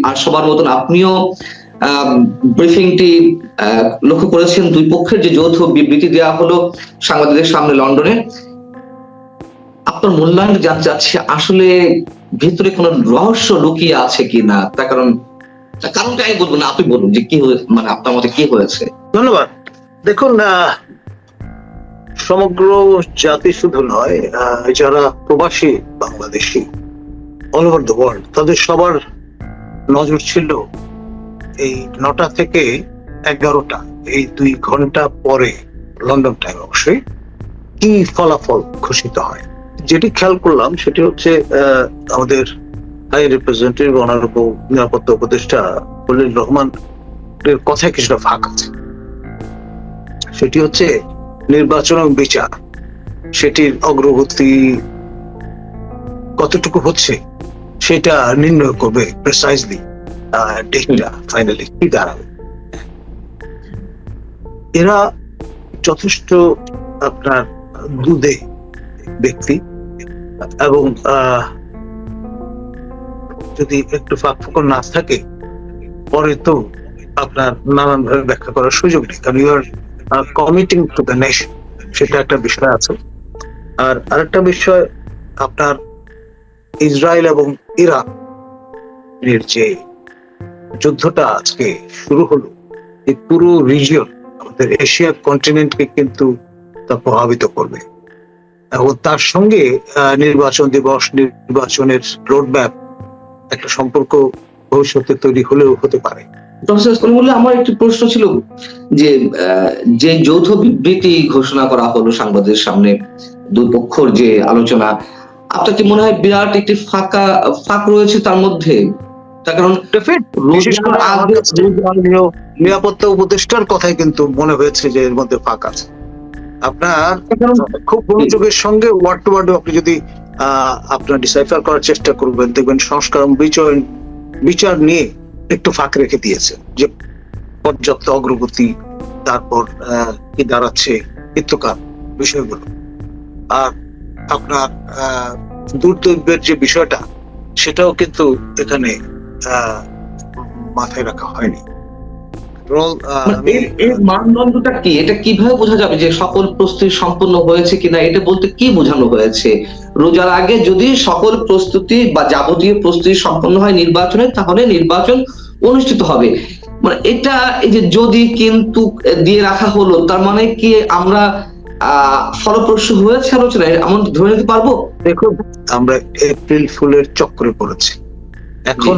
আর সবার মতন আপনিও ব্রিফিংটি লক্ষ্য করেছেন। দুই পক্ষের যে যৌথ বিবৃতি দেওয়া হলো সাংবাদিকদের সামনে লন্ডনে, আপনার মূল্যায়ন জানতে চাচ্ছি আসলে ভিতরে কোনো রহস্য লুকিয়ে আছে কিনা। তার কারণটা আমি বলবো না, আপনি বলুন যে কি মানে আপনার মতে কি হয়েছে। ধন্যবাদ। দেখুন, সমগ্র জাতি শুধু নয়, যারা প্রবাসী Bangladeshi all over the world, তাদের সবার নজর ছিল এই 9টা থেকে 11টা, এই 2 ঘন্টা পরে লন্ডন টাইম অবশ্যই কি ফলাফল ঘোষিত হয়। যেটি খেয়াল করলাম সেটি হচ্ছে আমাদের হাই রিপ্রেজেন্টেটিভ অনারেবল নিরাপত্তা উপদেষ্টা খলিল রহমান এর কথায় কিছুটা ফাঁক আছে। সেটি হচ্ছে নির্বাচন এবং বিচার, সেটির অগ্রগতি কতটুকু হচ্ছে সেটা নির্ণয় করবে প্রিসাইজলি ডেটটা ফাইনালি কি দাঁড়াবে। এরা যথেষ্ট আপনার দুধে ব্যক্তি, এবং যদি একটু ফাঁক ফোকর না থাকে পরে তো আপনার নানান ভাবে ব্যাখ্যা করার সুযোগ নেই, কারণ you are committing to the nation, সেটা একটা বিষয় আছে। আর আরেকটা বিষয়, আপনার ইসরায়েল এবং ইরান এর যে যুদ্ধটা আজকে শুরু হলো, এই পুরো রিজিয়ন আমাদের এশিয়া কন্টিনেন্টকে কিন্তু তা প্রভাবিত করবে, এবং তার সঙ্গে নির্বাচন দিবস, নির্বাচনের রোডম্যাপ একটা সম্পর্ক ভবিষ্যতে তৈরি হলেও হতে পারে। আমার একটি প্রশ্ন ছিল যে যৌথ বিবৃতি ঘোষণা করা হলো সাংবাদিকদের সামনে, দুই পক্ষর যে আলোচনা, আপনার কি মনে হয় বিরাট একটি ফাঁক রয়েছে তার মধ্যে? তার কারণ নিরাপত্তা উপদেষ্টার কথাই কিন্তু মনে হয়েছে যে এর মধ্যে ফাঁক আছে। আপনার খুব মনোযোগের সঙ্গে ওয়ার্ড টু ওয়ার্ড আপনি যদি আপনার ডিসাইফার করার চেষ্টা করবেন, দেখবেন সংস্কার বিচার নিয়ে একটু ফাঁক রেখে দিয়েছে, যে পর্যাপ্ত অগ্রগতি, তারপর কি দাঁড়াচ্ছে ইত্যকার বিষয়গুলো। আর আপনার দুর্দৈবের যে বিষয়টা, সেটাও কিন্তু এখানে মাথায় রাখা হয়নি। এর মানদণ্ডটা কি? এটা কিভাবে বোঝা যাবে যে সকল প্রস্তুতি সম্পন্ন হয়েছে কিনা? এটা বলতে কি বোঝানো হয়েছে? রোজার আগে যদি সকল প্রস্তুতি বা যাবতীয় প্রস্তুতি সম্পন্ন হয় নির্বাচনে, তাহলে নির্বাচন অনুষ্ঠিত হবে। মানে এটা এই যে যদি কিন্তু দিয়ে রাখা হলো, তার মানে কি আমরা ফলপ্রসূ হয়েছে আলোচনা এমন ধরে নিতে পারবো? দেখুন, আমরা এপ্রিল ফুলের চক্রে পড়েছি, এখন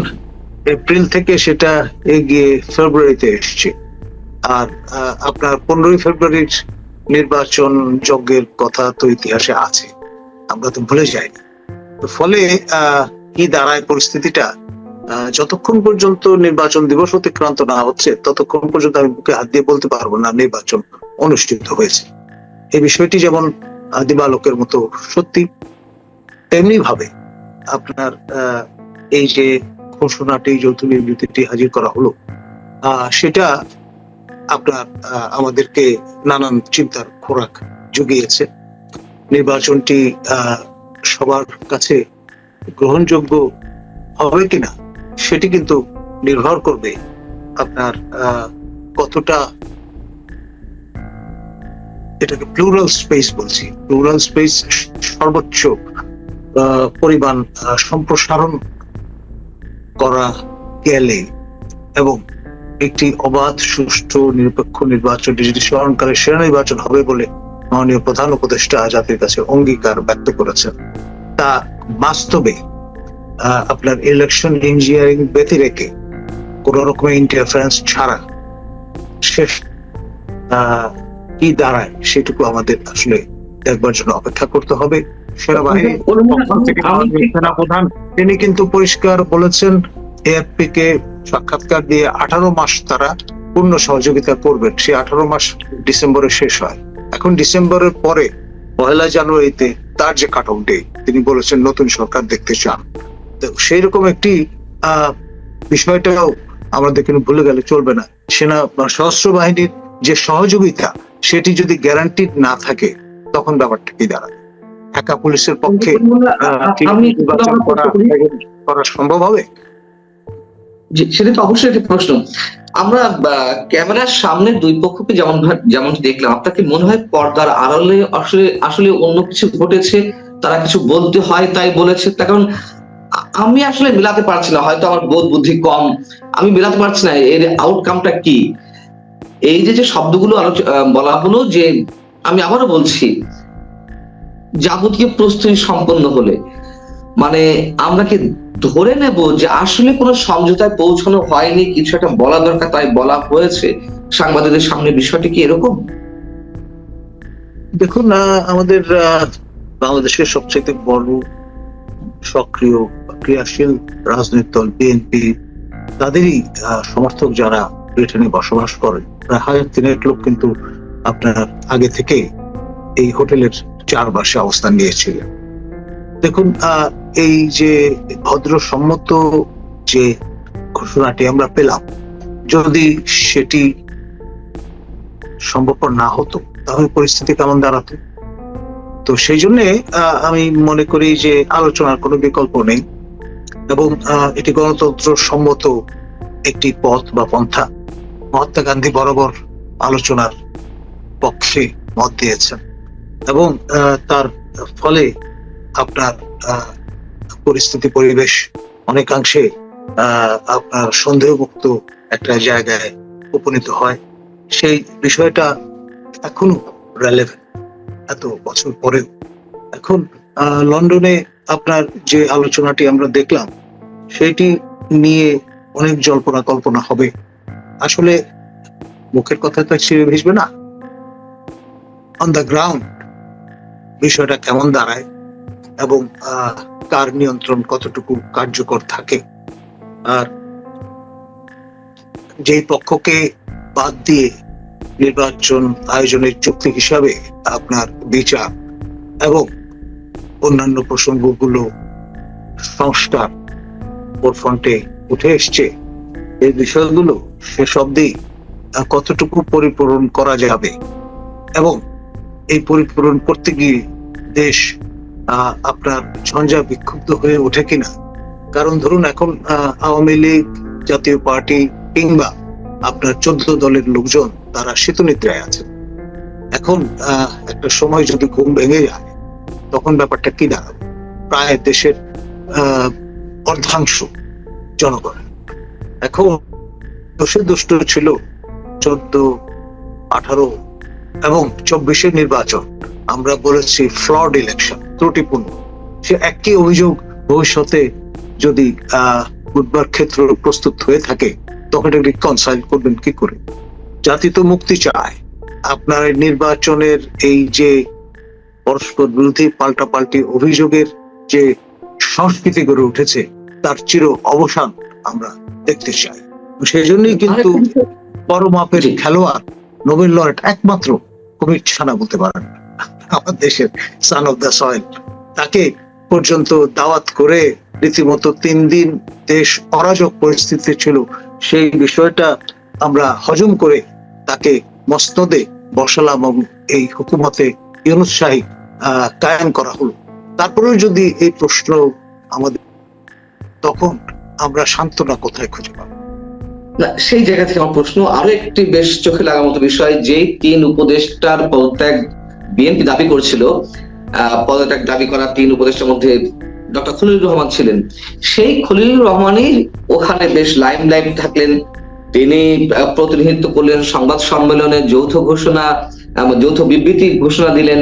এপ্রিল থেকে সেটা এগিয়ে ফেব্রুয়ারিতে এসছে। আর আপনার 15ই ফেব্রুয়ারির নির্বাচন যজ্ঞের কথা তো ইতিহাসে আছে, আমরা তো ভুলে যাইনি। ফলে কি দাঁড়ায় পরিস্থিতিটা, যতক্ষণ পর্যন্ত নির্বাচন দিবস অতিক্রান্ত না হচ্ছে ততক্ষণ পর্যন্ত আমি বুকে হাত দিয়ে বলতে পারবো না নির্বাচন অনুষ্ঠিত হয়েছে। এই বিষয়টি যেমন দিবালোকের মতো সত্যি, তেমনি ভাবে আপনার এই যে ঘোষণাটি, যৌথ বিবৃতিটি হাজির করা হলো, সেটা আপনার আমাদেরকে নানান চিন্তার খোরাক জুগিয়েছে। নির্বাচনটি সবার কাছে গ্রহণযোগ্য হবে কিনা সেটি কিন্তু নির্ভর করবে আপনার কতটা, এটাকে প্লুরাল স্পেস বলছি, প্লুরাল স্পেস সর্বোচ্চ পরিমাণ সম্প্রসারণ করা গেলে এবং একটি অবাধ, সুষ্ঠু, নিরপেক্ষ নির্বাচনটি যদি স্মরণকালে সেরা নির্বাচন হবে বলে মাননীয় প্রধান উপদেষ্টা জাতির কাছে অঙ্গীকার ব্যক্ত করেছেন, তা বাস্তবে আপনার ইলেকশন ইঞ্জিনিয়ারিং ব্যতিরেকে কোন রকমের ইন্টারফারেন্স ছাড়া শেষ কি দাঁড়ায় সেটুকু আমাদের আসলে দেখবার জন্য অপেক্ষা করতে হবে। সেনাপ্রধান তিনি কিন্তু পরিষ্কার বলেছেন, এএফপি কে সাক্ষাৎকার দিয়ে 18 মাস তারা পূর্ণ সহযোগিতা করবেন। সেই 18 মাস ডিসেম্বরে শেষ হয়। এখন ডিসেম্বরের পরে 1 জানুয়ারিতে তার যে কাট অফ ডে, তিনি বলেছেন নতুন সরকার দেখতে চান। সেই রকম একটি বিষয়টাও আমাদের কিন্তু ভুলে গেলে চলবে না। সেনা সশস্ত্র বাহিনীর যে সহযোগিতা, সেটি যদি গ্যারান্টিড না থাকে তখন ব্যাপারটা কি দাঁড়াবে? একা পুলিশের পক্ষে করা সম্ভব হবে? সেটা তো অবশ্যই একটা প্রশ্ন। আমরা ক্যামেরার সামনে দুই পক্ষকে যেমন দেখলাম, আপনার কি মনে হয় পর্দার আড়ালে আসলে আসলে অন্য কিছু ঘটেছে, তারা কিছু বলতে হয় তাই বলেছে? তার কারণ আমি আসলে মিলাতে পারছি না, হয়তো আমার বোধ বুদ্ধি কম, আমি মিলাতে পারছি না এর আউটকামটা কি। এই যে শব্দগুলো বলা হলো যে, আমি আবারও বলছি, যাবতীয় প্রস্তুতি সম্পন্ন হলে, মানে আমরা কি ধরে নেব যে আসলে কোনো সমঝোতায় পৌঁছানো হয়নি, কিছু একটা বলা দরকার তাই বলা হয়েছে সাংবাদিকদের সামনে? বিষয়টি কি এরকম? দেখুন, আমাদের বাংলাদেশের সবচেয়ে বড় সক্রিয় ক্রিয়াশীল রাজনৈতিক দল বিএনপি, তাদেরই সমর্থক যারা ব্রিটেনে বসবাস করেন, প্রায় 1,300 লোক কিন্তু আপনার আগে থেকে এই হোটেলের চারপাশে অবস্থান নিয়েছিলেন। দেখুন, এই যে ভদ্রসম্মত যে ঘোষণাটি আমরা পেলাম, যদি সেটি সম্ভবপর না হতো তাহলে পরিস্থিতি কেমন দাঁড়াতো? তো সেই জন্য আমি মনে করি যে আলোচনার কোনো বিকল্প নেই, এবং এটি গণতন্ত্র সম্মত একটি পথ বা পন্থা। মহাত্মা গান্ধী বরাবর আলোচনার পক্ষে মত দিয়েছেন, এবং তার ফলে আপনার পরিস্থিতি পরিবেশ অনেকাংশে আপনার সন্দেহমুক্ত একটা জায়গায় উপনীত হয়। সেই বিষয়টা এখনো রেলেভেন্ট এত বছর পরেও। এখন লন্ডনে আপনার যে আলোচনাটি আমরা দেখলাম, সেটি নিয়ে অনেক জল্পনা কল্পনা হবে। আসলে মুখের কথা তো ছিঁড়ে ভিজবে না, অন দ্য গ্রাউন্ড বিষয়টা কেমন দাঁড়ায় এবং কার নিয়ন্ত্রণ কতটুকু কার্যকর থাকে, আর যেই পক্ষকে বাদ দিয়ে নির্বাচন আয়োজনের চুক্তি হিসাবে আপনার বিচার এবং অন্যান্য প্রসঙ্গগুলো সংস্কার ফ্রন্টে উঠে এসছে, এই বিষয়গুলো শেষ অবধি কতটুকু পরিপূরণ করা যাবে, এবং এই পরিপূরণ করতে গিয়ে দেশ আপনার ঝঞ্ঝা বিক্ষুব্ধ হয়ে ওঠে কিনা। কারণ ধরুন, এখন আওয়ামী লীগ, জাতীয় পার্টি কিংবা আপনার 14 দলের লোকজন তারা শীতনিদ্রায় আছেন। এখন একটা সময় যদি ঘুম ভেঙে যায়, তখন ব্যাপারটা কি দাঁড়াবে? প্রায় দেশের অর্ধাংশ জনগণ এখন দোষে দুষ্ট ছিল 14, 18 এবং 24-এর নির্বাচন আমরা বলেছি ফ্লড ইলেকশন, ত্রুটিপূর্ণ। সে একই অভিযোগ ভবিষ্যতে যদি বুধবার ক্ষেত্র প্রস্তুত হয়ে থাকে, তখন এটা রিকনসাইল করবেন কি করে? জাতি তো মুক্তি চায়। আপনার নির্বাচনের এই যে পরস্পর বিরোধী পাল্টাপাল্টি অভিযোগের যে সংস্কৃতি গড়ে উঠেছে, তার চির অবসান আমরা দেখতে চাই। সেই জন্যই কিন্তু বড় মাপের খেলোয়াড়, নোবেল লরেট একমাত্র কমিট ছানা বলতে পারেন আমার দেশের সান অফ দ্য সয়েল, তাকে পর্যন্ত দাওয়াত করে রীতিমতো 3 দিন দেশ অরাজক পরিস্থিতি ছিল, সেই বিষয়টা আমরা হজম করে তাকে মসনদে বসালাম এবং এই হুকুমতে ইউনূস শাহী কায়েম করা হলো। তারপরেও যদি এই প্রশ্ন আমাদের, তখন আমরা সান্ত্বনা কোথায় খুঁজে পাবো? না, সেই জায়গা থেকে আমার প্রশ্ন আরো একটি বেশ চোখে লাগার মতো বিষয়, যে 3 উপদেষ্টার পদত্যাগ বিএনপি দাবি করেছিল, পদত্যাগ দাবি করা 3 উপদেষ্টার মধ্যে ডক্টর খলিলুর রহমান ছিলেন। সেই খলিলুর রহমানই ওখানে বেশ লাইমলাইট থাকলেন, তিনি প্রতিনিধিত্ব করলেন সংবাদ সম্মেলনে, যৌথ বিবৃতি ঘোষণা দিলেন।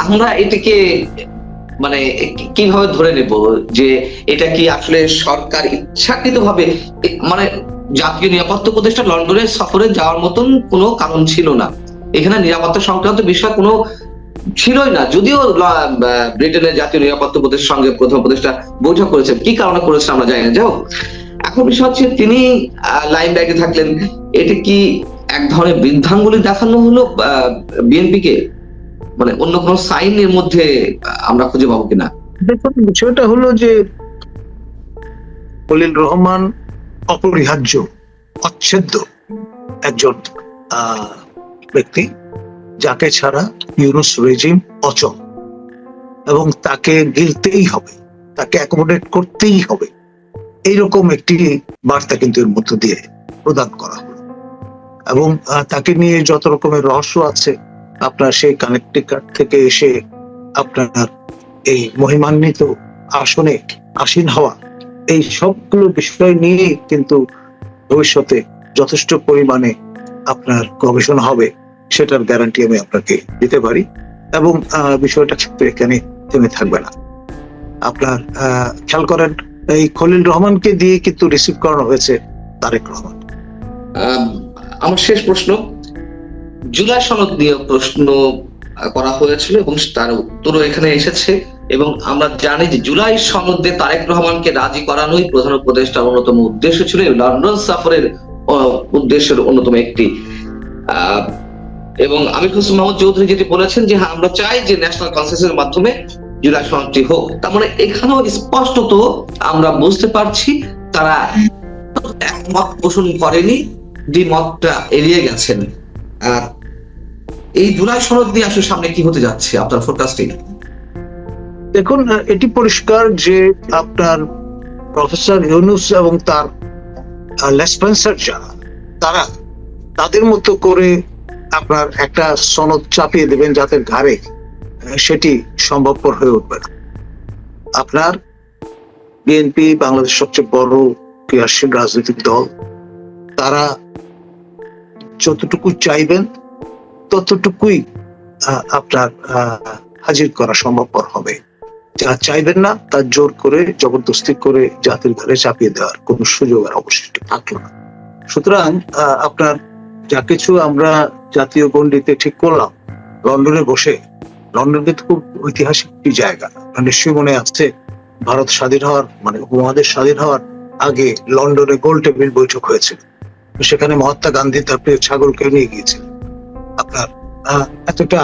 আমরা এটাকে মানে কিভাবে ধরে নেব যে এটা কি আসলে সরকার ইচ্ছাকৃতভাবে, মানে জাতীয় নিরাপত্তা উপদেষ্টা লন্ডনে সফরে যাওয়ার মতন কোনো কারণ ছিল না, এখানে নিরাপত্তা সংক্রান্ত বিষয় কোনো ছিলই না, যদিও ব্রিটেনের জাতীয় নিরাপত্তা উপদেষ্টার সঙ্গে প্রথম উপদেষ্টা বৈঠক করেছেন, কি কারণে করেছেন আমরা জানি না। যাও, এখন বিষয় হচ্ছে তিনি লাইমলাইটে থাকলেন, এটা কি এক ধরনের বৃদ্ধাঙ্গুলি দেখানো হলো বিএনপি কে? মানে অন্য কোন সাইন এর মধ্যে আমরা খুঁজে পাবো কিনা? দেখুন, বিষয়টা হলো যে খলিল রহমান অপরিহার্য, অচ্ছেদ্য একজন ব্যক্তি, যাকে ছাড়া ইউনূস রেজিম অচল, এবং তাকে গিলতেই হবে, তাকে অ্যাকোমোডেট করতেই হবে। এইরকম একটি বার্তা কিন্তু এর মধ্য দিয়ে প্রদান করা হলো। এবং তাকে নিয়ে যত রকমের রহস্য আছে, আপনার সেই কানেক্টিং কার্ড থেকে এসে আপনার এই মহিমান্বিত আসনে আসীন হওয়া, এই সবগুলো বিষয় নিয়ে কিন্তু ভবিষ্যতে যথেষ্ট পরিমাণে আপনার গবেষণা হবে, সেটার গ্যারান্টি আমি আপনাকে দিতে পারি। এবং বিষয়টা কিন্তু এখানে থেমে থাকবে না। আপনার খেয়াল করেন, এই খলিল রহমানকে দিয়ে কিন্তু রিসিভ করানো হয়েছে তারেক রহমান। আমার শেষ প্রশ্ন, জুলাই সনদ নিয়ে প্রশ্ন করা হয়েছিল এবং তার উত্তরও এখানে এসেছে, এবং আমরা জানি যে জুলাই সনদে তারেক রহমানকে রাজি করানোই প্রধান উপদেষ্টার অন্যতম উদ্দেশ্য ছিল, লন্ডন সফরের উদ্দেশ্যের অন্যতম একটি। এবং আমির হোসেন মোহাম্মদ চৌধুরী যেটি বলেছেন যে হ্যাঁ, আমরা চাই যে ন্যাশনাল কনসেনসাসের মাধ্যমে জুলাই সনদটি হোক। তার মানে এখানেও স্পষ্টত আমরা বুঝতে পারছি তারা একমত পোষণ করেনি, দ্বিমতটা এড়িয়ে গেছেন। আর এই জুলাই সনদ দিয়ে আসলে সামনে কি হতে যাচ্ছে আপনার ফোরকাস্টিং? দেখুন, এটি পরিষ্কার যে আপনার প্রফেসর ইউনূস এবং তার লেসপেন্সার যারা, তারা তাদের মতো করে আপনার একটা সনদ চাপিয়ে দেবেন যাতে ঘাড়ে সেটি সম্ভবপর হয়ে উঠবে না। আপনার বিএনপি বাংলাদেশের সবচেয়ে বড় ক্রিয়াশীল রাজনৈতিক দল, তারা যতটুকু চাইবেন ততটুকুই আপনার হাজির করা সম্ভবপর হবে। যা চাইবেন না তা জোর করে জবরদস্তি করে জাতির ঘরে চাপিয়ে দেওয়ার কোন সুযোগ আর অবশিষ্ট থাকলো না। সুতরাং আপনার যা কিছু আমরা জাতীয় গণ্ডিতে ঠিক করলাম লন্ডনে বসে, লন্ডন কিন্তু খুব ঐতিহাসিক একটি জায়গা। নিশ্চয়ই মনে আছে, ভারত স্বাধীন হওয়ার মানে উপমহাদেশ স্বাধীন হওয়ার আগে লন্ডনে গোল টেবিল বৈঠক হয়েছিল। সেখানে মহাত্মা গান্ধী তার প্রিয় ছাগলকে নিয়ে গিয়েছিলেন। আপনার এতটা